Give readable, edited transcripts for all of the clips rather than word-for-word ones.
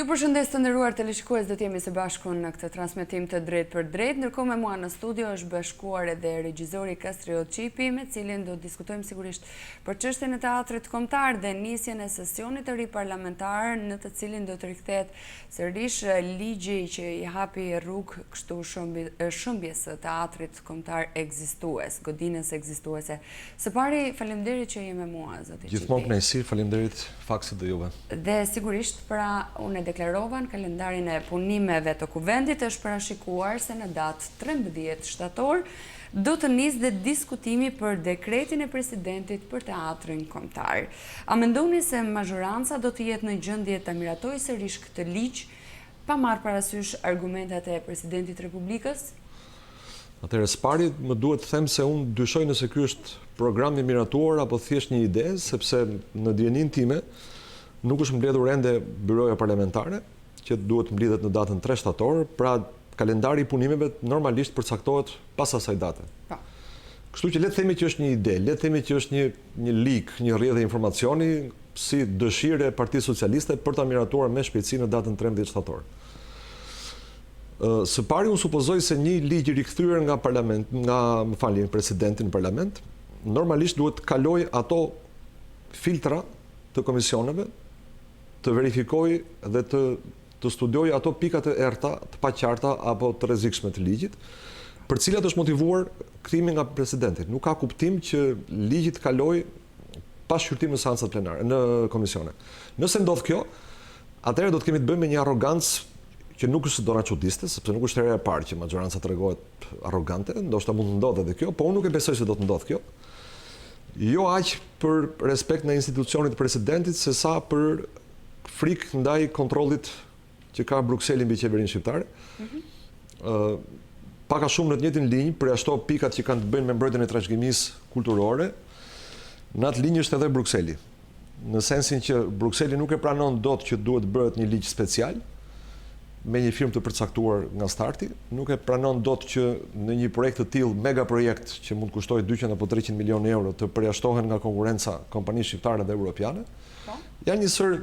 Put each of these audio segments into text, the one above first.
Ju përshëndes të nderuar teleshikues, do të jemi së bashku në këtë transmetim të drejt për drejt. Ndërkohë me mua në studio është bashkuar edhe regjizori Kastriot Cipi, me cilin do të diskutojmë sigurisht për çështjen e teatrit kombëtar dhe nisjen e sesionit të ri parlamentar, në të cilin do të rikthehet sërish ligji që i hapi rrugë kështu shëmbjes së teatrit kombëtar ekzistues, godinës ekzistuese. Së pari, faleminderit që je me mua, zoti Cipi. Gjithmonë kënaqësi, faleminderit faksit dhe juve. Dhe sigurisht pra unë deklarovan kalendarin e punimeve të kuvendit, është parashikuar se në datë 13 shtator do të nisë dhe diskutimi për dekretin e presidentit për teatrin kombëtar. A mendoni se mazhoranca do të jetë në gjendje ta miratojë sërish këtë ligj pa marrë parasysh argumentat e presidentit të Republikës? Atëherë, së pari më duhet të them se unë dyshoj nëse ky është program i miratuar apo thjesht një ide, sepse në dijenin time nuk është mbledhur ende byroja parlamentare, që duhet mblidhet në datën 3 shtator, pra kalendari i punimeve normalisht përcaktohet pas asaj date. Kështu që le të themi që është një ide, le të themi që është një lik, një rrjedhë informacioni si dëshirë e Partisë Socialiste për ta miratuar me shpejtësi në datën 13 shtator. Së pari unë supozoj se një ligj i rikthyer nga parlament, presidentin në parlament, normalisht duhet kaloj ato filtra të komisioneve, të verifikoj dhe të studioj ato pikat e errta, të paqarta apo të rrezikshme të ligjit, për cilat është motivuar kthimi nga presidenti. Nuk ka kuptim që ligji të kalojë pa shqyrtim në seancat plenare, në komisione. Nëse ndodh kjo, atëherë do të kemi të bëjmë me një arrogancë që nuk është do na çuditste, sepse nuk është hera e parë që majoranca tregohet arrogante, ndoshta mund të ndodhë edhe kjo, po unë nuk e besoj se do të ndodhë kjo. Jo aq për respekt në institucionit të presidentit, se sa për frikë ndaj kontrollit që ka Brukseli mbi qeverinë shqiptare. Paka shumë në të njëjtin linjë, për ashtu pikat që kanë të bëjnë me mbrojtjen e trashëgimisë kulturore, në atë linjë është edhe Brukseli. Në sensin që Brukseli nuk e pranon dot që duhet bëhet një ligj special me një firmë të përcaktuar nga starti, nuk e pranon dot që në një projekt të tillë, mega projekt që mund të kushtojë 200 apo 300 milionë euro, të përjashtohen nga konkurenca kompanish shqiptare dhe europiane. Janë një sër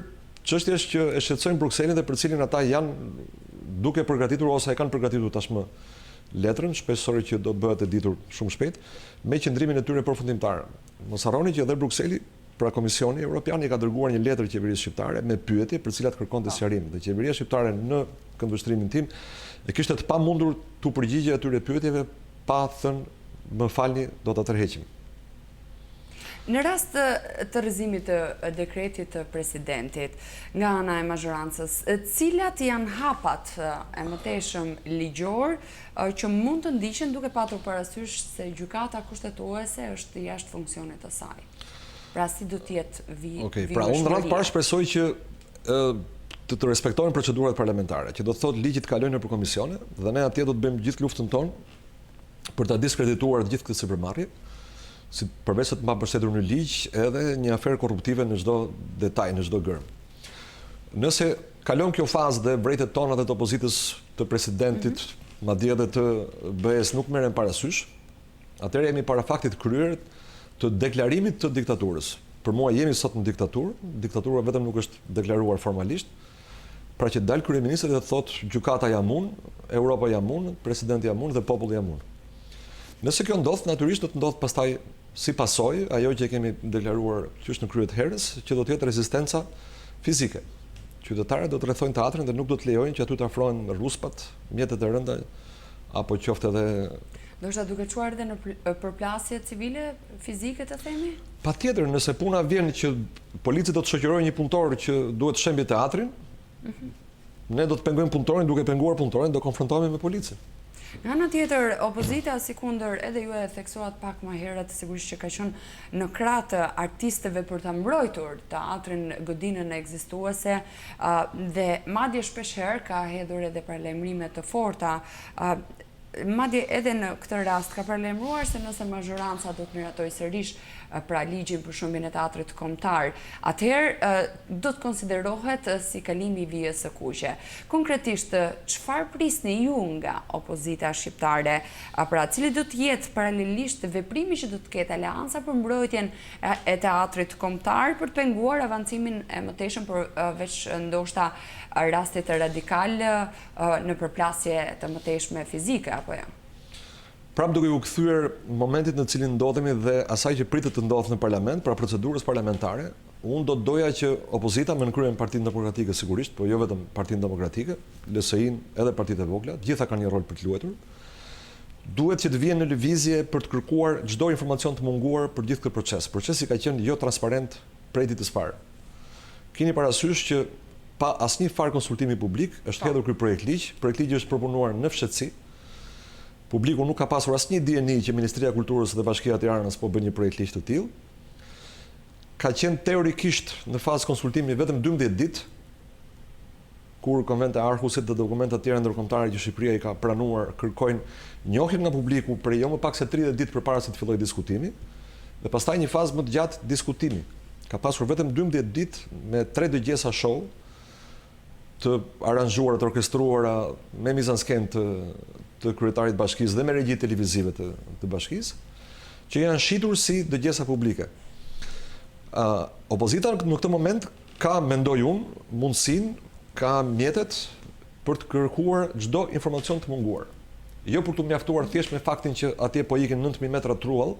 çështjesh që e shqetësojnë Brukselin dhe për cilin ata janë duke përgatitur ose e kanë përgatitur tashmë letrën, shpresoj që do bëhet e ditur shumë shpejt, me qëndrimin e tyre përfundimtar. Mos harroni që edhe Brukseli, pra Komisioni Evropian, i ka dërguar një letër qeverisë shqiptare me pyetje për cilat kërkonte sqarim. Dhe qeveria shqiptare në këndvështrimin tim e kishte të pamundur t'u përgjigjë atyre pyetjeve pa thënë, më falni, do ta tërheqim. Në rast të rrëzimit të dekretit të presidentit nga ana e mazhorancës, cilat janë hapat e mëtejshëm ligjor që mund të ndiqen duke patur parasysh se gjykata kushtetuese është jashtë funksionit të saj? Pra si do të jetë vijshmëria? Pra unë radh parë shpresoj që të respektojnë procedurat parlamentare, që do të thotë ligji të kalojë nëpër komisione dhe ne atje do të bëjmë gjithë luftën tonë për ta diskredituar gjithë këtë sipërmarrje, si përveç se të mbështetur në ligj, edhe një aferë korruptive në çdo detaj, në çdo gërm. Nëse kalon kjo fazë dhe vrejtet tona dhe të opozitës të presidentit, madje edhe të BE-s nuk merren parasysh, atëherë jemi para faktit kryer të deklarimit të diktaturës. Për mua jemi sot në diktaturë, diktatura vetëm nuk është deklaruar formalisht, pra që dalë kryeministri dhe thotë gjykata jam unë, Europa jam unë, presidenti jam unë dhe populli jam unë. Nëse kjo ndodh, natyrisht do të ndodh pastaj si pasojë ajo që kemi deklaruar qysh në krye të herës, që do të jetë rezistenca fizike. Qytetarët do të rrethojnë teatrin dhe nuk do të lejojnë që aty të afrohen ruspat, mjetet e rënda apo qoftë edhe ndoshta duke çuar edhe në përplasje civile, fizike të themi? Patjetër, nëse puna vjen që policia do të shoqërojë një punëtor që duhet shembi teatrin, ne do të pengojmë punëtorin, duke penguar punëtorin, do konfrontohemi me policin. Nga ana tjetër, opozita sikundër edhe ju e theksuat pak më herët, sigurisht që ka qenë në krah të artistëve për ta mbrojtur teatrin, godinën ekzistuese, dhe madje shpeshherë ka hedhur edhe paralajmërime të forta. madje edhe në këtë rast ka paralajmëruar se nëse mazhoranca do të miratojë sërish pra ligjin për shëmbjen e teatrit kombëtar, atëherë do të konsiderohet si kalimi i vijës së kuqe. Konkretisht, çfarë prisni ju nga opozita shqiptare? Pra, cili do të jetë paralelisht veprimi që do të ketë aleanca për mbrojtjen e teatrit kombëtar për të penguar avancimin e mëtejshëm përveç ndoshta rastit radikal në përplasje të mëtejshme fizike apo jo? Prap duke u kthyer momentit në cilin ndodhemi dhe asaj që pritet të ndodhë në parlament, pra procedurës parlamentare, unë do të doja që opozita me nënkryen Partinë Demokratike sigurisht, po jo vetëm Partinë Demokratike, LSI-n edhe partitë e vogla, gjitha kanë një rol për të luajtur. Duhet që të vijnë në lëvizje për të kërkuar çdo informacion të munguar për gjithë këtë proces. Procesi ka qenë jo transparent prej ditës parë. Keni parasysh që pa asnjë farë konsultimi publik është hedhur ky projekt ligji është proponuar në fshehtësi. Publiku nuk ka pasur asnjë dieni që Ministria e Kulturës dhe Bashkia e Tiranës po bën një projekt ligj të tillë. Ka qenë teorikisht në fazë konsultimi vetëm 12 ditë, kur Konventi e Arhusit dhe dokumentat të tjera ndërkombëtare që Shqipëria i ka pranuar kërkojnë njohjen nga publiku për jo më pak se 30 ditë përpara se të fillojë diskutimi, dhe pastaj një fazë më të gjatë diskutimi. Ka pasur vetëm 12 ditë me 3 dëgjesa show të aranzhuara, të orkestruara me mizanskenë të kryetarit bashkisë dhe me regji televizive të bashkisë, që janë shitur si dëgjesa publike. Opozita në këtë moment ka, mendoj unë, mundësinë, ka mjetet për të kërkuar çdo informacion të munguar. Jo për të mjaftuar thjesht me faktin që atje po ikin 9000 metra truall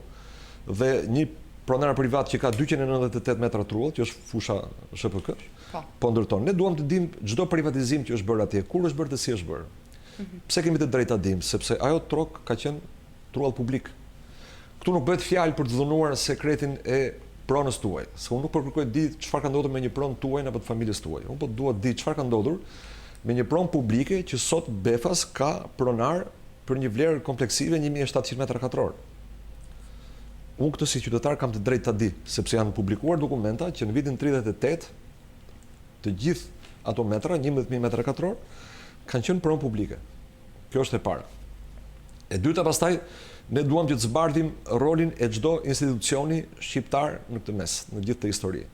dhe një pronar privat që ka 298 metra truall, që është fusha SHPK, po ndërton. Ne duam të dimë çdo privatizim që është bërë atje, kur është bërë dhe si është bërë. Pse kemi të drejtë ta dimë? Sepse ajo trok ka qenë truall publik. Këtu nuk bëhet fjalë për të dhunuar sekretin e pronës tuaj. Se unë nuk po kërkoj të di çfarë ka ndodhur me një pronë tuaj apo të familjes tuaj. Unë po dua të di çfarë ka ndodhur me një pronë publike që sot Befas ka pronar për një vlerë kompleksive 1700 metra katror. Unë këtë si qytetar kam të drejtë ta di, sepse janë publikuar dokumenta që në vitin 38 të gjithë ato metra, 11000 metra katror, kanë qenë pronë publike. Kjo është e para. E dyta pastaj, ne duam që të zbardhim rolin e çdo institucioni shqiptar në këtë mes, në gjithë të histori.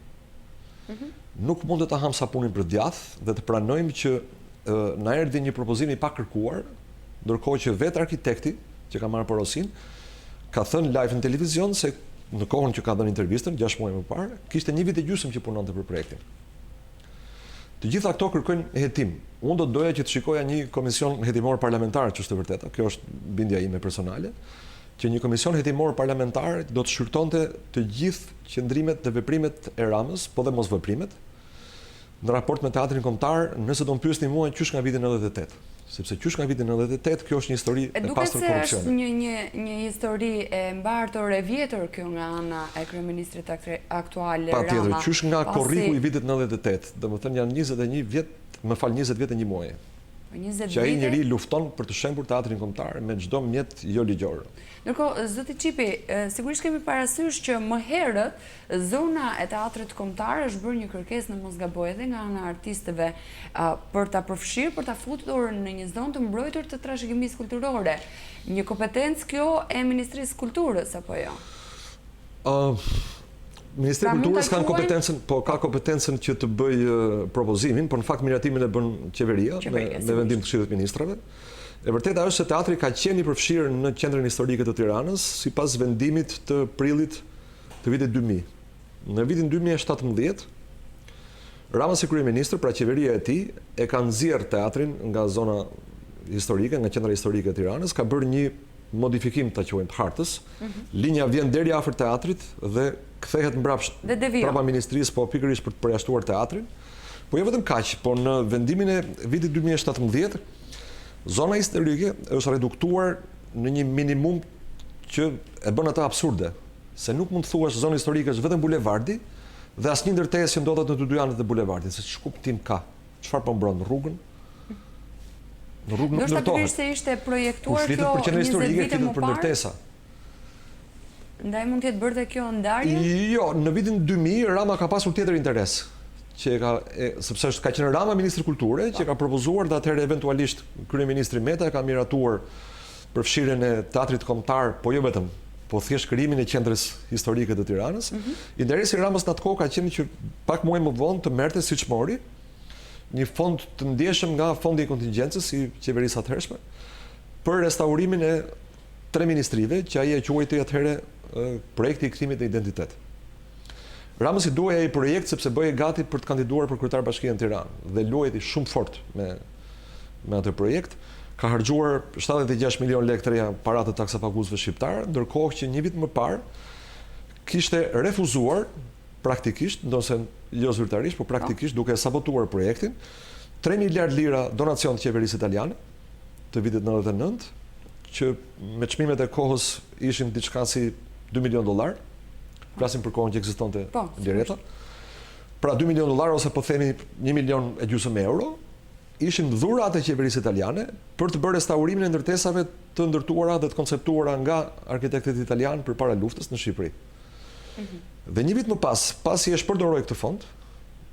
Nuk mund të ta ham sapunin për djath dhe të pranojmë që na erdhi një propozim i pakërkuar, ndërkohë që vetë arkitekti që ka marrë porosin ka thënë live në televizion se në kohën që ka dhënë intervistën 6 muaj më parë, kishte 1 vit e gjysmë që punonte për projektin. Të gjitha këto kërkojnë hetim. Unë do të doja që të shikoja një komision hetimor parlamentar, që është e vërteta, kjo është bindja ime personale, që një komision hetimor parlamentar do të shqyrtonte të gjithë qëndrimet dhe veprimet e Ramës, po dhe mos veprimet, në raport me teatrin kombëtar, nëse do më pyesni mua qysh nga viti 98. Sepse qysh nga viti 98, kjo është një histori e pastër korrupsioni. Duket se është një histori e mbartur e vjetër kjo nga ana e kryeministrit aktual Rama. Patjetër, qysh nga korriku i vitit 98, domethënë janë 21 vjet, më fal 20 vjet e një muaji. Që ai njeri lufton për të shembur teatrin kombëtar me çdo mjet jo ligjor. Ndërkohë, zoti Cipi, sigurisht kemi parasysh që më herët zona e teatrit kombëtar është bërë një kërkesë, në mos gaboj, edhe nga ana artistëve për ta përfshirë, për ta futur në një zonë të mbrojtur të trashëgimisë kulturore. Një kompetencë kjo e Ministrisë Kulturës apo jo? Ministri i Kulturës ka kompetencën që të bëj propozimin, por në fakt miratimin e bën qeveria me vendim të Këshillit të Ministrave. E vërteta është se teatri ka qenë i përfshirë në qendrën historike të Tiranës sipas vendimit të prillit të vitit 2000. Në vitin 2017, Rama si kryeministër, pra qeveria e tij, e ka nxjerrë teatrin nga zona historike, nga qendra historike e Tiranës, ka bërë një modifikim, ta quajmë, të hartës. Linja vjen deri afër teatrit dhe kthehet mbrapsht brapa ministrisë, po pikërisht për të përjashtuar teatrin. Po jo vetëm kaq, po në vendimin e vitit 2017, zona historike është reduktuar në një minimum që e bën atë absurde, se nuk mund të thuash zonë historike është vetëm bulevardi dhe asnjë ndërtesë që ndodhet në të dy anët e bulevardit, se ç'kuptim ka? Çfarë po mbron rrugën? Në rrugë nuk ndërtohet. Do të se ishte projektuar kjo për qendrën historike, flitet për ndërtesa. Ndaj mund të jetë bërë kjo ndarje? Jo, në vitin 2000 Rama ka pasur tjetër interes, sepse ka qenë Rama ministri kulture, që ka propozuar dhe atëherë eventualisht kryeministri Meta e ka miratuar përfshirjen e teatrit kombëtar, po jo vetëm, po thjesht krijimin e qendrës historike të Tiranës. Interesi i Ramës në atë kohë ka qenë që pak muaj më vonë të merrte siç mori një fond të ndjeshëm nga fondi i kontingjencës i qeverisë atëhershme për restaurimin e 3 ministrive që ai e quajti atëherë projekti i kthimit në identitet. Ramës i duhej ai projekt sepse bëhej gati për të kandiduar për kryetar bashkie në Tiranë dhe luajti shumë fort me atë projekt. Ka harxuar 76 milion lekë të reja para të taksapaguesve shqiptar, ndërkohë që një vit më parë kishte refuzuar praktikisht, ndonse jo zyrtarisht, por praktikisht duke sabotuar projektin, 3 miliard lira donacion të qeverisë italiane të vitit 99, që me çmimet e kohës ishin diçka si $2 milion, flasim për kohën që ekzistonte lireta. Pra $2 milion ose po themi 1,5 milion euro, ishin dhurat e qeverisë italiane për të bërë restaurimin e ndërtesave të ndërtuara dhe të konceptuara nga arkitektët italianë përpara luftës në Shqipëri. Dhe një vit më pasi e shpërdoroi këtë fond,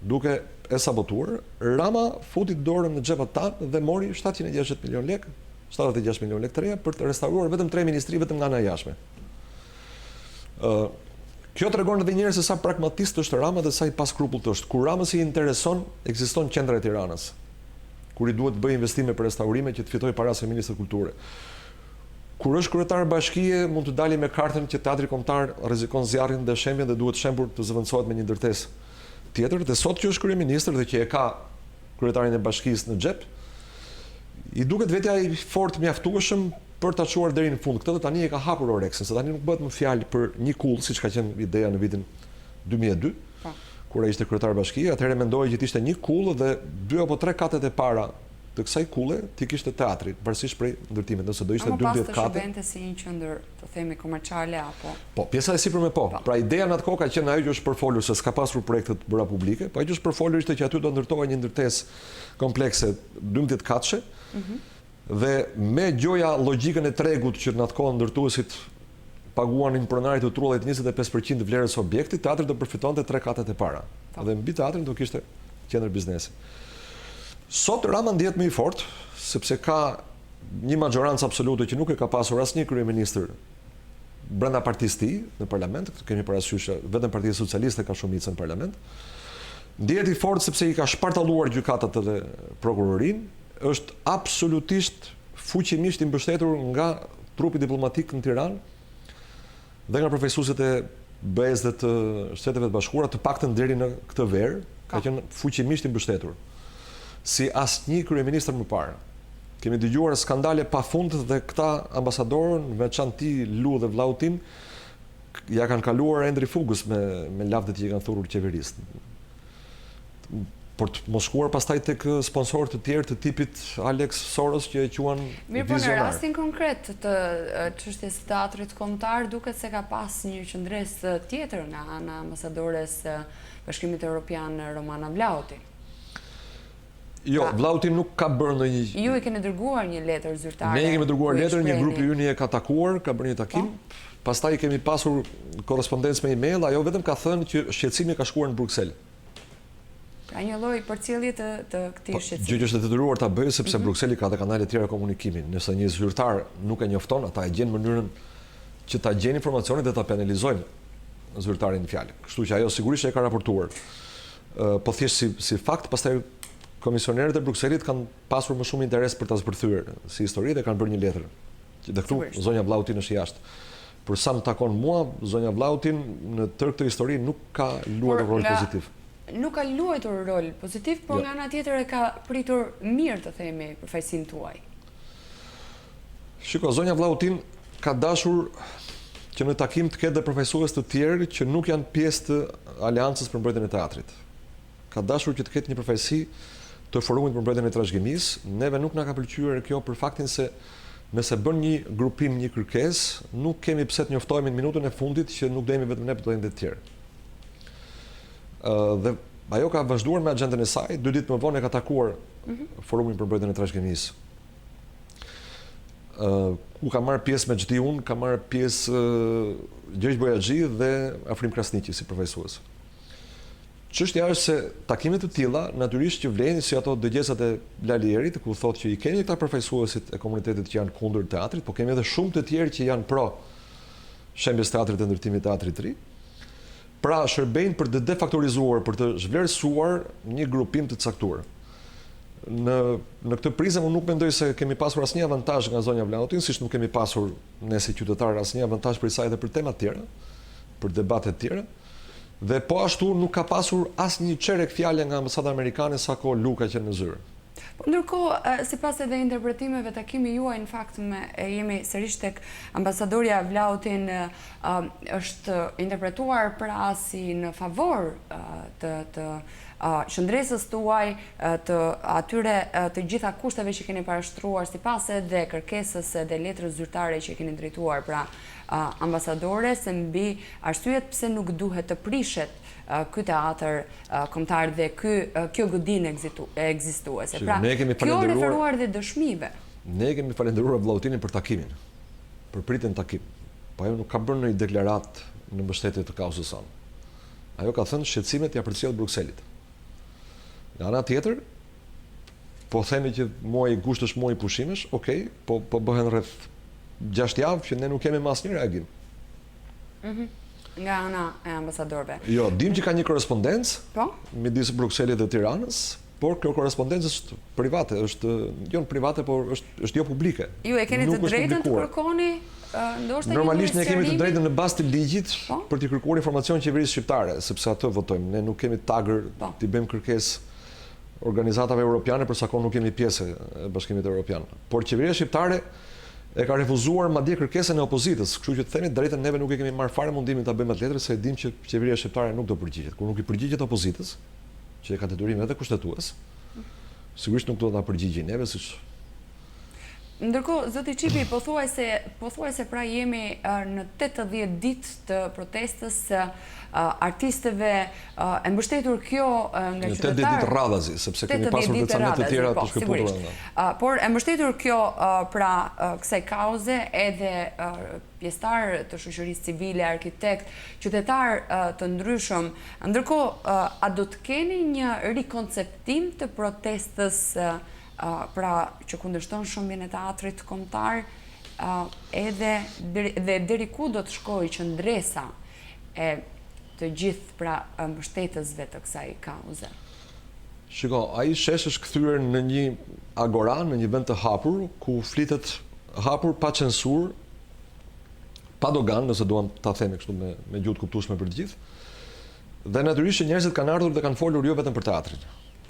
duke e sabotuar, Rama futi dorën në xhepat tanë dhe mori 760 milion lekë, 76 milion lekë të reja për të restauruar vetëm 3 ministri vetëm nga ana e jashtme. Kjo tregon edhe një herë se sa pragmatist është Rama dhe sa i paskrupull është. Kur Ramës i intereson, ekziston qendra e Tiranës, kur i duhet të bëjë investime për restaurime që të fitojë para se ministri kulture. Kur është kryetar bashkie, mund të dali me kartën që teatri kombëtar rrezikon zjarrin dhe shembjen dhe duhet shembur të zëvendësohet me një ndërtesë tjetër. Dhe sot që është kryeministër dhe që e ka kryetarin e bashkisë në xhep, i duket vetja i fort mjaftueshëm për ta çuar deri në fund këtë, dhe tani e ka hapur oreksin, se tani nuk bëhet më fjalë për një kull, siç ka qenë ideja në vitin 2002, kur ai ishte kryetar bashkie. Atëherë mendoi që ishte një kull dhe 2 apo 3 katet e para të kësaj kulle ti kishte teatri, varësisht prej ndërtimit, nëse do ishte 12 kate. Pas të shërbente si një qendër, të themi, komerciale apo. Po, pjesa e sipërme po. Pra ideja në atë kohë ka qenë ajo që është përfolur, se s'ka pasur projekte të bëra publike, po ajo që është përfolur ishte që aty do ndërtohej një ndërtesë komplekse 12 katëshe. Dhe me gjoja logjikën e tregut që në atë kohë ndërtuesit paguanin pronarit të trullit 25% të vlerës së objektit, teatri do përfitonte 3 katet e para. Dhe mbi teatrin do kishte qendër biznesi. Sot Rama ndihet më i fortë, sepse ka një majorancë absolute që nuk e ka pasur asnjë kryeministër brenda partisë tij në parlament. Kemi parasysh vetëm Partia Socialiste ka shumicën në parlament. Ndihet i fortë sepse i ka shpartalluar gjykatat dhe prokurorinë, është absolutisht fuqimisht i mbështetur nga trupi diplomatik në Tiranë dhe nga përfaqësuesit e BE-s dhe të Shteteve të Bashkuara, të paktën deri në këtë verë, ka qenë fuqimisht i mbështetur. Si asnjë kryeministër më parë. Kemi dëgjuar skandale pafund dhe këta ambasadorën, veçanti Lu dhe vllau tim, ja kanë kaluar ende rifugës me lavdet që i kanë thurur qeverisë. Por të mos shkuar pastaj tek sponsorë të tjerë të tipit Alex Soros që e quan vizionar. Mirë, po në rastin konkret të çështjes së teatrit kombëtar duket se ka pas një qëndres tjetër nga ana ambasadores Bashkimit Evropian Romana Vlauti. Jo, Vlauti nuk ka bërë ndonjë. Ju i keni dërguar një letër zyrtare. Ne i kemi dërguar letër, një grup i yni e ka takuar, ka bërë një takim. Pastaj kemi pasur korrespondencë me email, ajo vetëm ka thënë që shqetësimi ka shkuar në Bruksel. Ka një lloj përcjellje të këtij shqetësimi. Gjë që është detyruar ta bëjë sepse Brukseli ka dhe kanale tjera komunikimi. Nëse një zyrtar nuk e njofton, ata e gjen mënyrën që ta gjejnë informacionin dhe ta penalizojnë zyrtarin në fjalë. Kështu që ajo sigurisht e ka raportuar. Po thjesht si fakt, pastaj komisionerët e Brukselit kanë pasur më shumë interes për ta zbërthyer si histori dhe kanë bërë një letër. Dhe këtu zonja Vlautin është jashtë. Por sa më takon mua, zonja Vlautin në tërë këtë histori nuk ka luajtur rol pozitiv. Nuk ka luajtur rol pozitiv, por nga ana tjetër e ka pritur mirë, të themi, përfaqësinë tuaj. Shiko, zonja Vlautin ka dashur që në takim të ketë dhe përfaqësues të tjerë që nuk janë pjesë të Aleancës për mbrojtjen e teatrit. Ka dashur që të ketë një përfaqësi të forumit për mbrojtjen e trashëgimisë. Neve nuk na ka pëlqyer kjo për faktin se nëse bën një grupim, një kërkesë, nuk kemi pse të njoftohemi në minutën e fundit që nuk do jemi vetëm ne, por do jemi të tjerë. Dhe ajo ka vazhduar me agjendën e saj, 2 ditë më vonë e ka takuar forumin për mbrojtjen e trashëgimisë. Ku ka marrë pjesë me Xhdiun, ka marrë pjesë Gjergj Bojaxhi dhe Afrim Krasniqi si përfaqësues. Çështja është se takimet të tilla natyrisht që vlenin si ato dëgjesat e Lalierit, ku thotë që i kemi këta përfaqësuesit e komunitetit që janë kundër teatrit, po kemi edhe shumë të tjerë që janë pro shembjes teatrit dhe ndërtimit teatrit të ri. Pra shërbejnë për të defaktorizuar, për të zhvlerësuar një grupim të caktuar. Në këtë prizëm unë nuk mendoj se kemi pasur asnjë avantazh nga zonja Vlautin, siç nuk kemi pasur ne si qytetarë asnjë avantazh për sa edhe për tema të tjera, për debate të tjera. Dhe po ashtu nuk ka pasur asnjë çerek fjale nga ambasada amerikane sa kohë Luka që në zyrë. Po ndërkohë, sipas edhe interpretimeve takimi juaj, në fakt jemi sërish tek ambasadorja Vlautin është interpretuar pra si në favor të qëndresës tuaj, të atyre të gjitha kushteve që keni parashtruar sipas edhe kërkesës edhe letrës zyrtare që keni drejtuar pra ambasadores, mbi arsyet pse nuk duhet të prishet ky teatr kombëtar dhe kjo godinë ekzistuese. Pra, kjo referuar dhe dëshmive. Ne kemi falendëruar Vllautinin për takimin, për pritjen takim. Po ajo nuk ka bërë ndonjë deklaratë në mbështetje të kauzës sonë. Ajo ka thënë shqetësimet ja përcjell Brukselit. Nga ana tjetër, po themi që muaji gusht është muaji pushimesh, okej, po bëhen rreth 6 javë që ne nuk kemi asnjë reagim. Nga ana e ambasadorëve. Jo, dim që ka një korrespondencë midis Brukselit dhe Tiranës, por kjo korrespondencë është private, është jo private, por është jo publike. Ju e keni të drejtën të kërkoni ndoshta normalisht ne kemi të drejtën në bazë të ligjit për të kërkuar informacion qeverisë shqiptare, sepse atë votojmë. Ne nuk kemi tagër të bëjmë kërkesë organizatave europiane për sa kohë nuk kemi pjesë e Bashkimit Evropian. Por qeveria shqiptare e ka refuzuar madje kërkesën e opozitës, kështu që të themi drejtën neve nuk e kemi marrë fare mundimin ta bëjmë atë letër, se e dim që qeveria shqiptare nuk do përgjigjet. Kur nuk i përgjigjet opozitës, që e ka detyrim edhe kushtetues, sigurisht nuk do ta përgjigjë neve, siç. Ndërkohë, zoti Cipi, pothuajse pra jemi në 80 ditë të protestës artistëve, e mbështetur kjo nga qytetarë. 80 ditë radhazi, sepse kemi pasur dhe canet të tjera të shkëputura. Por e mbështetur kjo pra kësaj kauze edhe pjesëtar të shoqërisë civile, arkitekt, qytetar të ndryshëm. Ndërkohë, a do të keni një rikonceptim të protestës pra që kundërshton shëmbjen e teatrit kombëtar, edhe deri ku do të shkojë qëndresa e të gjithë pra mbështetësve të kësaj kauze? Shiko, ai shesh është kthyer në një agora, në një vend të hapur, ku flitet hapur, pa censur, pa dogan, nëse duam ta themi kështu me gjuhë të kuptueshme për të gjithë. Dhe natyrisht që njerëzit kanë ardhur dhe kanë folur jo vetëm për teatrin.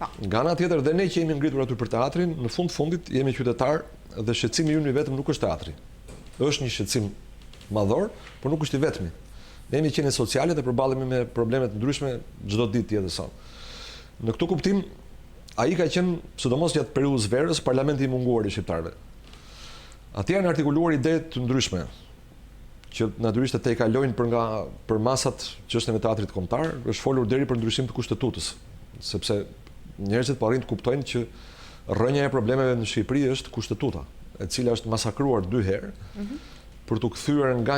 Nga ana tjetër, dhe ne që jemi ngritur aty për teatrin, në fundit jemi qytetar dhe shqetësimi ynë i vetëm nuk është teatri. Është një shqetësim madhor, por nuk është i vetmi. Ne jemi qenie sociale dhe përballemi me probleme të ndryshme çdo ditë tjetër son. Në këtë kuptim, ai ka qenë, sidomos gjatë periudhës verës, parlamenti i munguar i shqiptarëve. Atje janë artikuluar ide të ndryshme, që natyrisht te i kalojnë për masat çështjen e teatrit kombëtar, është folur deri për ndryshim të kushtetutës, sepse njerëzit po arrin të kuptojnë që rrënja e problemeve në Shqipëri është kushtetuta, e cila është masakruar 2 herë për të kthyer nga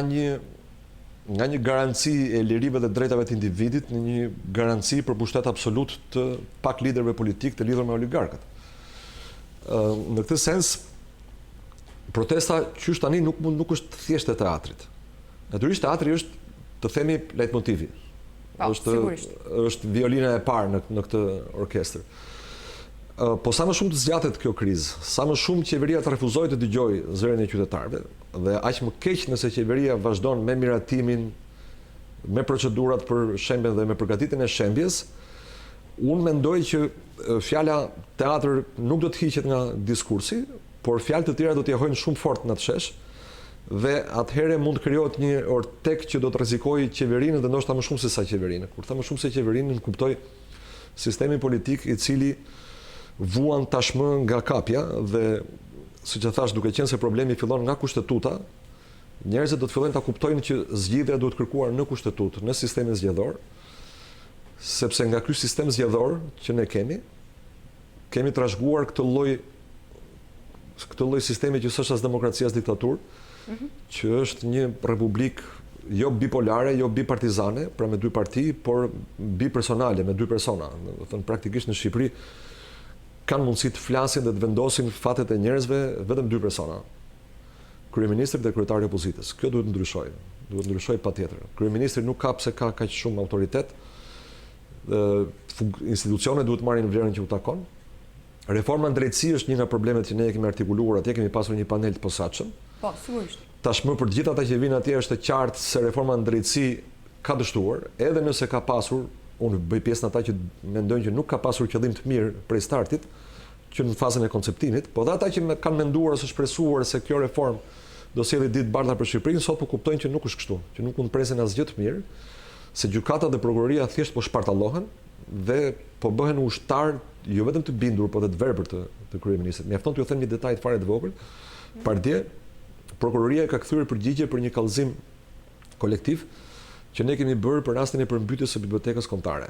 një garanci e lirive dhe drejtave të individit në një garanci për pushtet absolut të pak liderëve politik të lidhur me oligarkët. Në këtë sens, protesta qysh tani nuk është thjesht e teatrit. Natyrisht teatri është, të themi, leitmotivi. Është violina e parë në këtë orkestër. Po sa më shumë të zgjatet kjo krizë, sa më shumë qeveria të refuzojë të dëgjojë zërin e qytetarëve, dhe aq më keq nëse qeveria vazhdon me miratimin, me procedurat për shembjen dhe me përgatitjen e shembjes, unë mendoj që fjala teatr nuk do të hiqet nga diskursi, por fjalë të tjera do të jahojnë shumë fort në atë shesh. Dhe atëherë mund të krijohet një ortek që do të rrezikojë qeverinë dhe ndoshta më shumë se sa qeverinë. Kur them më shumë se qeverinë, kuptoj sistemin politik i cili vuan tashmë nga kapja dhe, siç e thash, duke qenë se problemi fillon nga kushtetuta, njerëzit do të fillojnë ta kuptojnë që zgjidhja duhet kërkuar në kushtetutë, në sistemin zgjedhor, sepse nga ky sistem zgjedhor që ne kemi trashëguar këtë lloj sistemi që s'është as demokracia as diktaturë, që është një republik jo bipolare, jo bipartizane, pra me dy parti, por bipersonale, me dy persona. Do thënë praktikisht në Shqipëri kanë mundësi të flasin dhe të vendosin fatet e njerëzve vetëm dy persona. Kryeministri dhe kryetari i opozitës. Kjo duhet ndryshojë. Duhet ndryshojë patjetër. Kryeministri nuk ka pse ka kaq shumë autoritet. Institucionet duhet marrin vlerën që u takon. Reforma në drejtësi është një nga problemet që ne kemi artikuluar, atje kemi pasur një panel të posaçëm. Po, sigurisht. Tashmë për të gjithë ata që vinë atje është e qartë se reforma në drejtësi ka dështuar, edhe nëse ka pasur, unë bëj pjesë në ata që mendojnë që nuk ka pasur qëllim të mirë prej startit, që në fazën e konceptimit, po dhe ata që kanë menduar ose shpresuar se kjo reformë do sjellë ditë bardha për Shqipërinë, sot po kuptojnë që nuk është kështu, që nuk mund presin asgjë të mirë, se gjykata dhe prokuroria thjesht po shpartallohen dhe po bëhen ushtar jo vetëm të bindur, por edhe të verbër të kryeministrit. Mjafton t'ju them një detaj fare të vogël. Pardje, prokuroria ka kthyer përgjigje për një kallëzim kolektiv që ne kemi bërë për rastin e përmbytjes së bibliotekës kombëtare.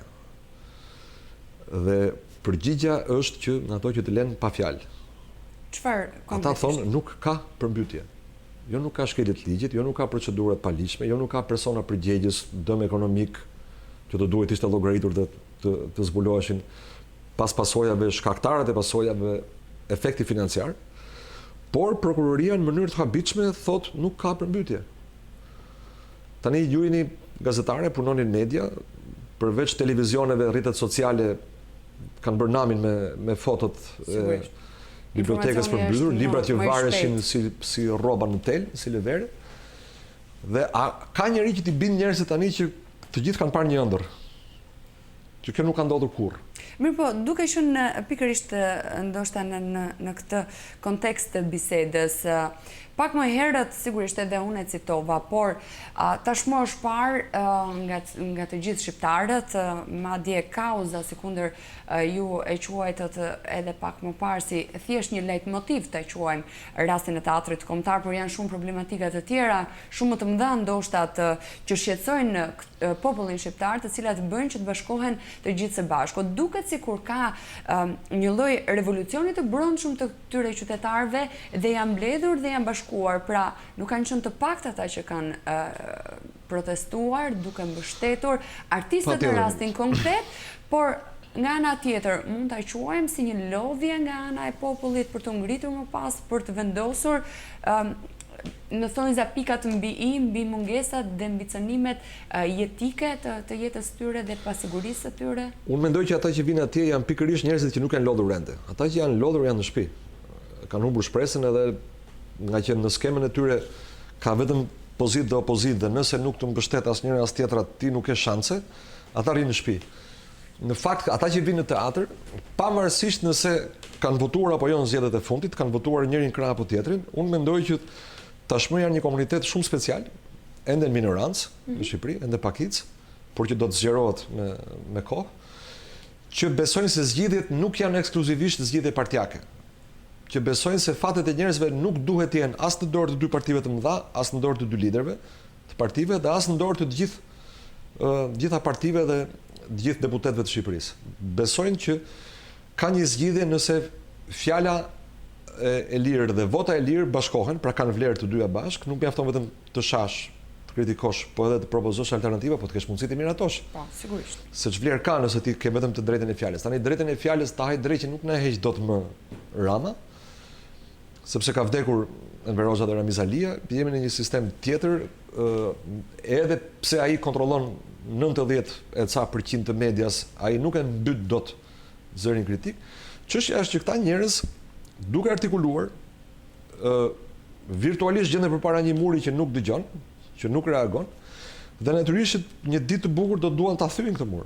Dhe përgjigja është që në ato që të lënë pa fjalë. Çfarë konkretisht? Ata thonë nuk ka përmbytje. Jo nuk ka shkelje të ligjit, jo nuk ka procedura të paligjshme, jo nuk ka persona përgjegjës, dëm ekonomik që do duhet ishte llogaritur dhe të zbuloheshin pas pasojave shkaktare dhe pasojave efekti financiar, por prokuroria në mënyrë të habitshme thotë nuk ka përmbytje. Tani ju jeni gazetare, punoni në media, përveç televizioneve, rrjetet sociale kanë bërë namin me fotot e bibliotekës përmbytur, librat që vareshin si rroba në tel, si levere. Dhe ka njëri që t'i bin njerëzit tani që të gjithë kanë parë një ëndër, që kjo nuk ka ndodhur kurrë. Mirë po, duke qenë pikërisht ndoshta në këtë kontekst të bisedës, pak më herët sigurisht edhe unë e citova, por tashmë është parë nga të gjithë shqiptarët, madje kauza sikundër ju e quajtët edhe pak më parë si thjesht një leitmotiv të quajmë rastin e teatrit kombëtar, por janë shumë problematika të tjera, shumë më të mëdha ndoshta që shqetësojnë popullin shqiptar, të cilat bëjnë që të bashkohen të gjithë së bashku. Duket sikur ka një lloj revolucioni të brendshëm të këtyre qytetarëve dhe janë mbledhur dhe janë bashkuar, pra nuk kanë qenë të paktë ata që kanë protestuar, duke mbështetur artistët në rastin konkret, por nga ana tjetër mund ta quajmë si një lodhje nga ana e popullit për të ngritur më pas, për të vendosur në thonjza pikat mbi i, mbi mungesat dhe mbi cënimet jetike të jetës tyre dhe pasigurisë së tyre? Unë mendoj që ata që vinë atje janë pikërisht njerëzit që nuk janë lodhur ende. Ata që janë lodhur janë në shtëpi. Kanë humbur shpresën edhe nga që në skemën e tyre ka vetëm pozitë dhe opozitë dhe nëse nuk të mbështet asnjëra as tjetra ti nuk ke shanse, ata rrinë në shtëpi. Në fakt, ata që vinë në teatr, pavarësisht nëse kanë votuar apo jo në zgjedhjet e fundit, kanë votuar njërin krah apo tjetrin, unë mendoj që tashmë janë një komunitet shumë special, ende në minorancë në Shqipëri, ende pakic, por që do të zgjerohet me kohë, që besojnë se zgjidhjet nuk janë ekskluzivisht zgjidhje partijake, që besojnë se fatet e njerëzve nuk duhet të jenë as në dorë të dy partive të mëdha, as në dorë të dy liderëve të partive dhe as në dorë të gjitha partive dhe të gjithë deputetëve të Shqipërisë. Besojnë që ka një zgjidhje nëse fjala e lirë dhe vota e lirë bashkohen, pra kanë vlerë të dyja bashk, nuk mjafton vetëm të shash, të kritikosh, po edhe të propozosh alternativa, po të kesh mundësi të miratosh. Po, sigurisht. Se ç'vlerë ka nëse ti ke vetëm të drejtën e fjalës. Tani drejtën e fjalës ta haj drejt që nuk na heq dot më Rama, sepse ka vdekur Enver Hoxha dhe Ramiz Alia, jemi në një sistem tjetër, edhe pse ai kontrollon 90% të medias, ai nuk e mbyt dot zërin kritik. Çështja është që këta njerëz duke artikuluar, virtualisht gjenden përpara një muri që nuk dëgjon, që nuk reagon, dhe natyrisht një ditë të bukur do duan ta thyejnë këtë mur.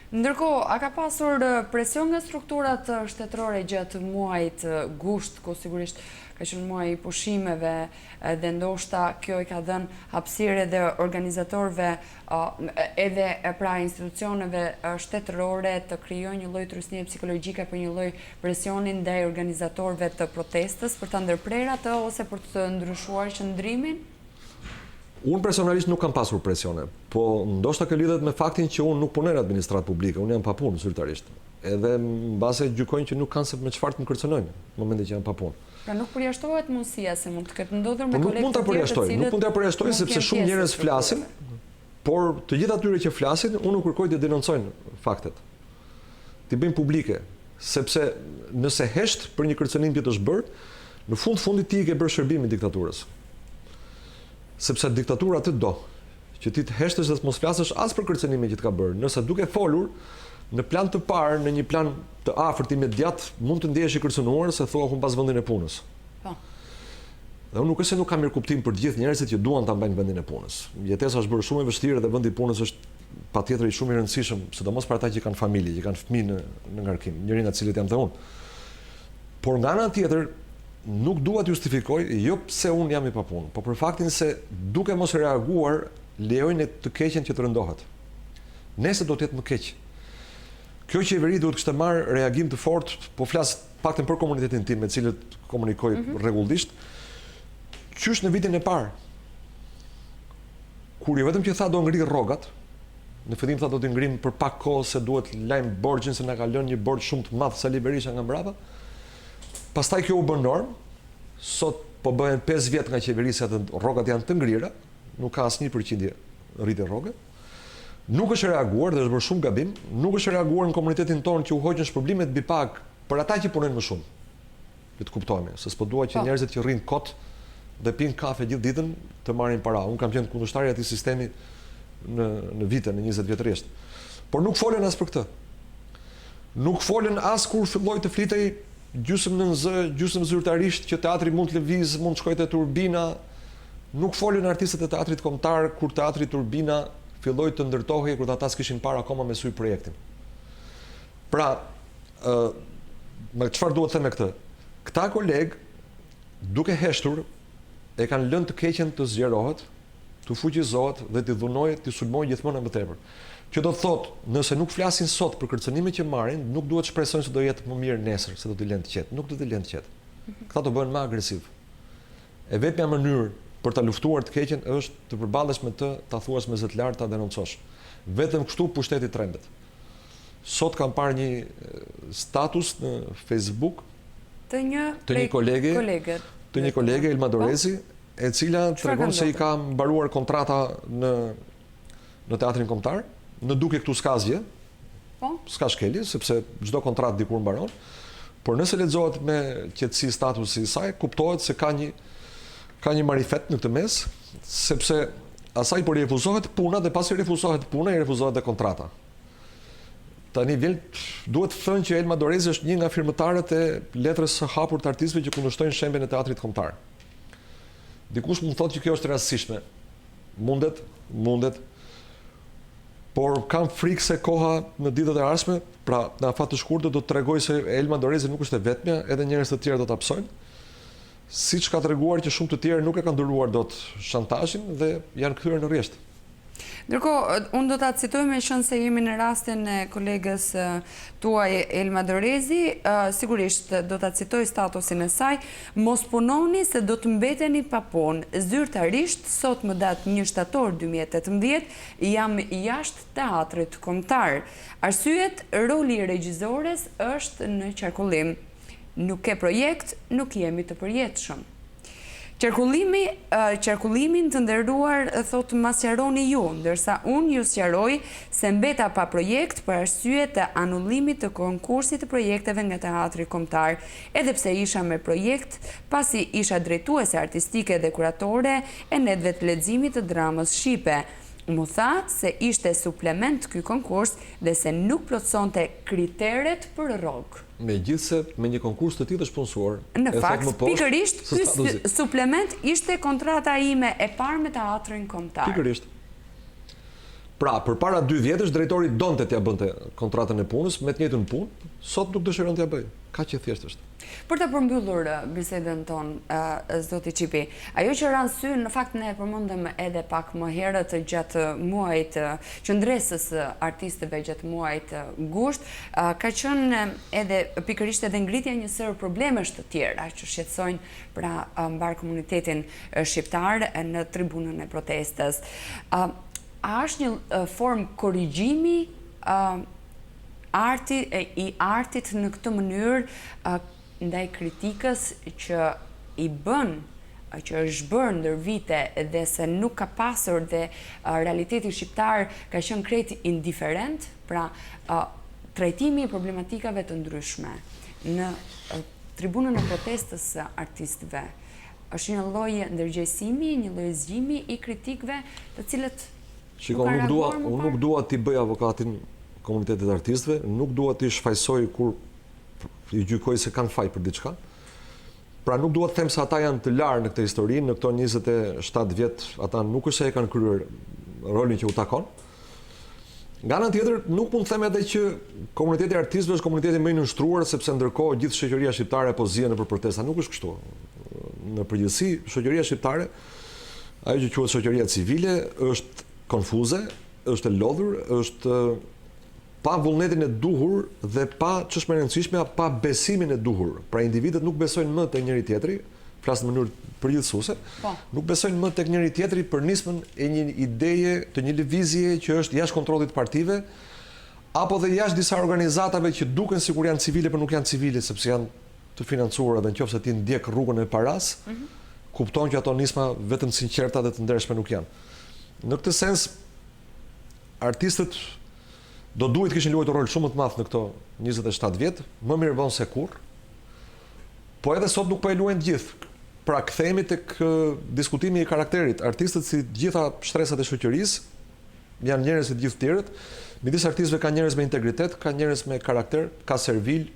Ndërkohë, a ka pasur presion nga strukturat shtetërore gjatë muajit gusht, ku sigurisht ka qenë muaj i pushimeve dhe ndoshta kjo i ka dhënë hapësirë edhe organizatorëve edhe pra institucioneve shtetërore të krijojnë një lloj trysnie psikologjike për një lloj presioni ndaj organizatorëve të protestës për ta ndërprerë atë ose për të ndryshuar qëndrimin? Unë personalisht nuk kam pasur presione, po ndoshta kjo lidhet me faktin që unë nuk punoj në administratë publike, unë jam pa punë zyrtarisht. Edhe mbase gjykojnë që nuk kanë se me çfarë të më kërcënojnë në momentin që jam pa punë. Pra nuk përjashtohet mundësia se mund të ketë ndodhur me Nuk mund ta përjashtoj, nuk mund ta përjashtoj sepse shumë njerëz flasin, por të gjithë atyre që flasin, unë nuk kërkoj të denoncojnë faktet. T'i bëjmë publike, sepse nëse hesht për një kërcënim që është bërë, në fundit ti i ke bërë shërbimin diktaturës. Sepse diktatura atë do, që ti të heshtësh dhe të mos flasësh as për kërcënimin që të ka bërë. Nëse duke folur, në plan të parë, në një plan të afërt imediat, mund të ndjehesh i kërcënuar se thua humbas vendin e punës. Dhe unë nuk është se nuk kam mirë kuptim për të gjithë njerëzit që duan ta mbajnë vendin e punës. Jetesa është bërë shumë e vështirë dhe vendi i punës është patjetër i shumë i rëndësishëm, sidomos për ata që kanë familje, që kanë fëmijë në ngarkim, njëri nga të cilët jam dhe unë. Por nga ana tjetër, nuk dua të justifikoj, jo pse unë jam i papunë, por për faktin se duke mos reaguar, lejojnë të keqen që të rëndohet. Nesër do të jetë më keq. Kjo qeveri duhet kishte marrë reagim të fortë, po flas paktën për komunitetin tim me të cilët komunikoj rregullisht. Qysh në vitin e parë, kur jo vetëm që tha do ngri rrogat, në fillim tha do t'i ngrim për pak kohë se duhet lajm borxhin se na ka lënë një borxh shumë të madh Sali Berisha nga mbrapa. Pastaj kjo u bën normë. Sot po bëhen 5 vjet nga qeverisja të rrogat janë të ngrira, nuk ka asnjë përqindje rritje rroge. Nuk është reaguar dhe është bërë shumë gabim, nuk është reaguar në komunitetin tonë që u hoqën shpërblimet mbi pagë për ata që punojnë më shumë. Le të kuptojmë, se s'po dua që njerëzit që rrinë kot dhe pinë kafe gjithë ditën të marrin para. Unë kam qenë kundërshtari i atij sistemi në vite, në 20 vjetërisht. Por nuk folen as për këtë. Nuk folen as kur filloi të flitej gjysmë nën zë, gjysmë zyrtarisht që teatri mund të lëviz, mund të shkojë te Turbina. Nuk folen artistët e teatrit kombëtar kur teatri Turbina filloi të ndërtohej kur ata s'kishin parë akoma me sy projektin. Pra, me çfarë duhet të them me këtë? Këta kolegë, duke heshtur, e kanë lënë të keqen të zgjerohet, të fuqizohet dhe të dhunojë, të sulmojë gjithmonë më tepër. Që do të thotë, nëse nuk flasin sot për kërcënimet që marrin, nuk duhet shpresojnë se do jetë më mirë nesër, se do t'i lënë të qetë. Nuk do t'i lënë të qetë. Këta do bëhen më agresiv. E vetmja mënyrë për ta luftuar të keqen është të përballesh me të, ta thuash me zë të lartë, ta denoncosh. Vetëm kështu pushteti trendet. Sot kam parë një status në Facebook të një kolege Ilma Dorezi, e cila tregon se i ka mbaruar kontrata në teatrin kombëtar, në duke këtu s'ka asgjë. S'ka shkelje, sepse çdo kontratë dikur mbaron, por nëse lexohet me qetësi statusi i saj, kuptohet se ka një marifet në këtë mes, sepse asaj por i refuzohet puna dhe pasi refuzohet puna, i refuzohet dhe kontrata. Tani duhet të thënë që Elma Dorezi është një nga firmëtarët e letrës së hapur të artistëve që kundërshtojnë shembjen e teatrit kombëtar. Dikush mund thotë që kjo është rastësishme. Mundet. Por kam frikë se koha në ditët e ardhshme, pra në afat të shkurtër do të tregoj se Elma Dorezi nuk është e vetmja, edhe njerëz të tjerë do ta psojnë. Siç ka treguar që shumë të tjerë nuk e kanë nderuar dot shantazhin dhe janë kthyer në rresht. Ndërkohë, unë do ta citoj me qenë se jemi në rastin e kolegës tuaj Elma Dorezi, sigurisht do ta citoj statusin e saj, mos punoni se do të mbeteni pa punë. Zyrtarisht, sot më datë 1 shtator 2018, jam jashtë teatrit kombëtar. Arsyet, roli i regjizores është në qarkullim. Nuk ke projekt, nuk jemi të përjetshëm. Qarkullimin të nderuar thotë ma sqaroni ju, ndërsa unë ju sqaroj se mbeta pa projekt për arsye të anullimit të konkursit të projekteve nga teatri kombëtar, edhe pse isha me projekt, pasi isha drejtuese artistike dhe kuratore e netëve të leximit të dramës shqipe. Mu tha se ishte suplement ky konkurs dhe se nuk plotësonte kriteret për rrogë. Megjithse me një konkurs të tillë të sponsor, në fakt, pikërisht ky suplement ishte kontrata ime e parë me teatrin kombëtar. Pikërisht. Pra, përpara 2 vjetësh drejtori donte t'ia bënte kontratën e punës me të njëjtën punë, sot nuk dëshiron t'ia bëj. Kaq e thjeshtë është. Për të përmbyllur bisedën tonë, zoti Cipi, ajo që ran sy, në fakt ne e përmendëm edhe pak më herët gjatë muajit qendresës artistëve gjatë muajit gusht, ka qenë edhe pikërisht edhe ngritja një sër problemesh të tjera që shqetësojnë pra mbar komunitetin shqiptar në tribunën e protestës. A është një formë korrigjimi i artit në këtë mënyrë ndaj kritikës që i bën, që është bërë ndër vite dhe se nuk ka pasur dhe realiteti shqiptar ka qenë krejt indiferent, pra trajtimi i problematikave të ndryshme në tribunën e protestës së artistëve është një lloj ndërgjegjësimi, një lloj zgjimi i kritikëve, të cilët unë nuk dua t'i bëj avokatin komunitetit artistëve, nuk dua t'i shfaqsoj kur i gjykoj se kanë faj për diçka. Pra nuk dua të them se ata janë të larë në këtë histori, në këto 27 vjet ata nuk është se e kanë kryer rolin që u takon. Nga ana tjetër, nuk mund të them edhe që komuniteti i artistëve është komuniteti më i nënshtruar, sepse ndërkohë gjithë shoqëria shqiptare po zihen nëpër protesta. Nuk është kështu. Në përgjithësi, shoqëria shqiptare, ajo që quhet shoqëria civile, është konfuze, është e lodhur, është pa vullnetin e duhur dhe pa ç'është më e rëndësishme, pa besimin e duhur. Pra individët nuk besojnë më tek njëri tjetri, flas në mënyrë përgjithësuese, nuk besojnë më tek njëri tjetri për nismën e një ideje, të një lëvizje që është jashtë kontrollit të partive, apo dhe jashtë disa organizatave që duken sikur janë civile, por nuk janë civile, sepse janë të financuara dhe nëse ti ndjek rrugën e paras, kupton që ato nisma vetëm sinqerta dhe të ndershme nuk janë. Në këtë sens, artistët do duhet kishin luajtur rol shumë më të madh në këto 27 vjet, më mirë vonë se kurrë. Po edhe sot nuk po e luajnë gjithë. Pra kthehemi tek diskutimi i karakterit. Artistët, si të gjitha shtresat e shoqërisë, janë njerëz si të gjithë tjerët. Midis artistëve ka njerëz me integritet, ka njerëz me karakter, ka servil,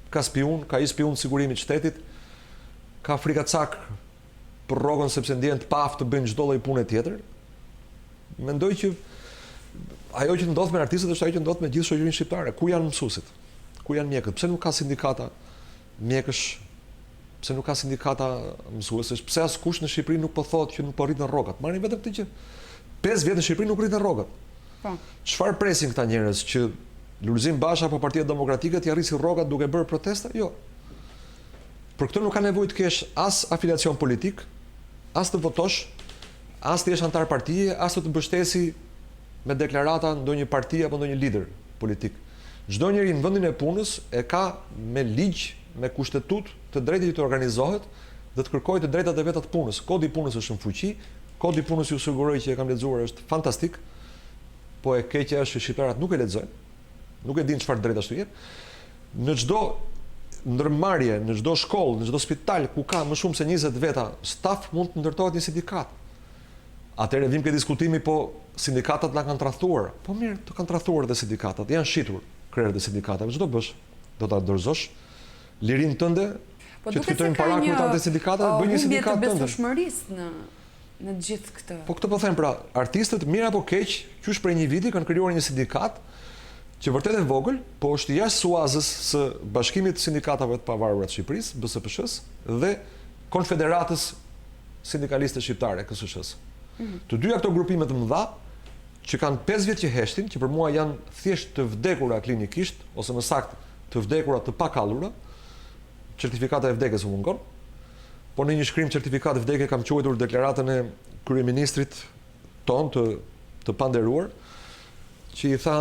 ka spiun, ka i spiun të sigurimit të shtetit, ka frikacak për rrogën sepse ndjen të paftë të bëjnë çdo lloj pune tjetër. Mendoj që ajo që ndodh me artistët është ajo që ndodh me gjithë shoqërinë shqiptare. Ku janë mësuesit? Ku janë mjekët? Pse nuk ka sindikata mjekësh? Pse nuk ka sindikata mësuesësh? Pse askush në Shqipëri nuk po thotë që nuk po rritën rrogat? Marrin vetëm këtë që 5 vjet në Shqipëri nuk rritën rrogat. Po. Çfarë presin këta njerëz që Lulzim Basha apo Partia Demokratike t'i arrisin rrogat duke bërë protesta? Jo. Për këtë nuk ka nevojë të kesh as afiliacion politik, as të votosh, as të jesh antar partije, as të mbështesi me deklarata ndonjë parti apo ndonjë lider politik. Çdo njeri në vendin e punës e ka me ligj, me kushtetut të drejtë të organizohet dhe të kërkojë të drejtat e veta të punës. Kodi i punës është në fuqi, kodi i punës ju siguroj që e kam lexuar është fantastik, po e keqja është që shqiptarët nuk e lexojnë, nuk e dinë çfarë drejta është jep. Në çdo ndërmarrje, në çdo shkollë, në çdo spital ku ka më shumë se 20 veta staf mund të ndërtohet një sindikat. Atëherë vim ke diskutimi, po sindikatat na kanë tradhtuar. Po mirë, të kanë tradhtuar dhe sindikatat, janë shitur krerët e sindikatave. Ç'do bësh? Do ta dorëzosh lirinë tënde, që të fitojnë para kryetarët e sindikatave, bëj një sindikat tënde. Po besueshmërisë në gjithë këtë. Po këtë po them, pra, artistët mirë apo keq, qysh prej një viti kanë krijuar një sindikat që vërtet e vogël, po është jashtë suazës së Bashkimit të Sindikatave të Pavarura të Shqipërisë, BSPSH-s, dhe Konfederatës Sindikaliste Shqiptare, KSSH-s. Të dyja këto grupime të mëdha, që kanë 5 vjet që heshtin, që për mua janë thjesht të vdekura klinikisht, ose më saktë të vdekura të pakallura, certifikata e vdekjes u mungon, po në një shkrim certifikat e vdekje kam quajtur deklaratën e kryeministrit ton të panderuar, që i tha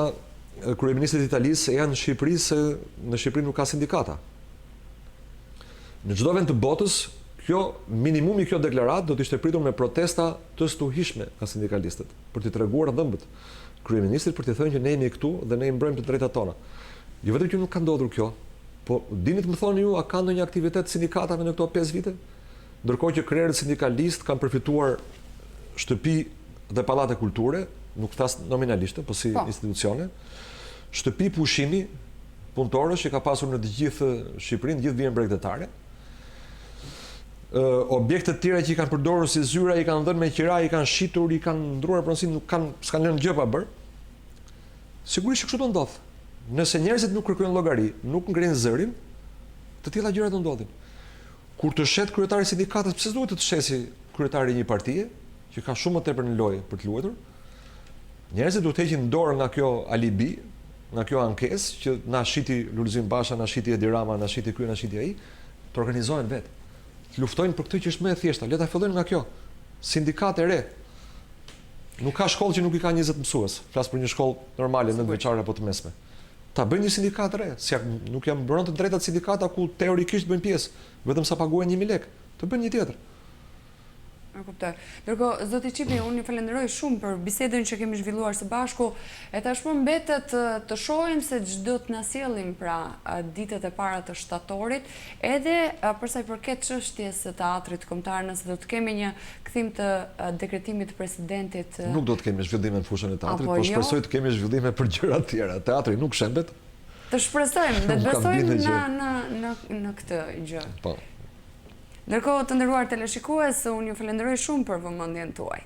kryeministrit Italisë se janë në Shqipëri se në Shqipëri nuk ka sindikata. Në çdo vend të botës, minimumi kjo deklarat do të ishte pritur me protesta të stuhishme nga sindikalistët, për t'i treguar dhëmbët kryeministrit, për t'i thënë që ne jemi këtu dhe ne i mbrojmë të drejtat tona. Jo vetëm që nuk ka ndodhur kjo, po dini të më thoni ju, a ka ndonjë aktivitet sindikatave në këto 5 vite? Ndërkohë që krerët sindikalistë kanë përfituar shtëpi dhe pallate kulture, nuk thas nominalisht, po si institucione, shtëpi pushimi punëtorësh që ka pasur në të gjithë Shqipërinë, të gjithë vijën bregdetare. Objekte të tjera që i kanë përdorur si zyra, i kanë dhënë me qira, i kanë shitur, i kanë ndruar pronësi, s'kan lënë gjë pa bër. Sigurisht që kështu do ndodh. Nëse njerëzit nuk kërkojnë llogari, nuk ngrenë zërin, të tilla gjëra do ndodhin. Kur të shet kryetari i sindikatës, pse duhet të shesi kryetari i një partie që ka shumë më tepër në lojë për të luajtur? Njerëzit duhet të heqin dorë nga kjo alibi, nga kjo ankesë që na shiti Lulzim Basha, na shiti Edi Rama, na shiti ky, na shiti ai, të organizohen vetë. Luftojnë për këtë që është më e thjeshta. Le ta fillojnë nga kjo. Sindikat e re. Nuk ka shkollë që nuk i ka 20 mësues. Flas për një shkollë normale, nëntëveçare apo të mesme. Ta bëjnë një sindikat re, nuk jam bëron të drejtat sindikata ku teorikisht bëjnë pjesë, vetëm sa paguajnë 1.000 lekë, të bëjnë një tjetër. E kuptoj. Ndërkohë, zoti Cipi, unë ju falenderoj shumë për bisedën që kemi zhvilluar së bashku. E tashmë mbetet të shohim se ç'do të na sjellim pra ditët e para të shtatorit, edhe për sa i përket çështjes së teatrit kombëtar, nëse do të kemi një kthim të dekretimit të presidentit. Nuk do të kemi zhvillime në fushën e teatrit, Apo po jo? shpresoj të kemi zhvillime për gjëra të tjera. Teatri nuk shembet. Të shpresojmë dhe të Nuk kam besojmë bindje në këtë gjë. Po. Ndërkohë, të nderuar teleshikues, unë ju falenderoj shumë për vëmendjen tuaj.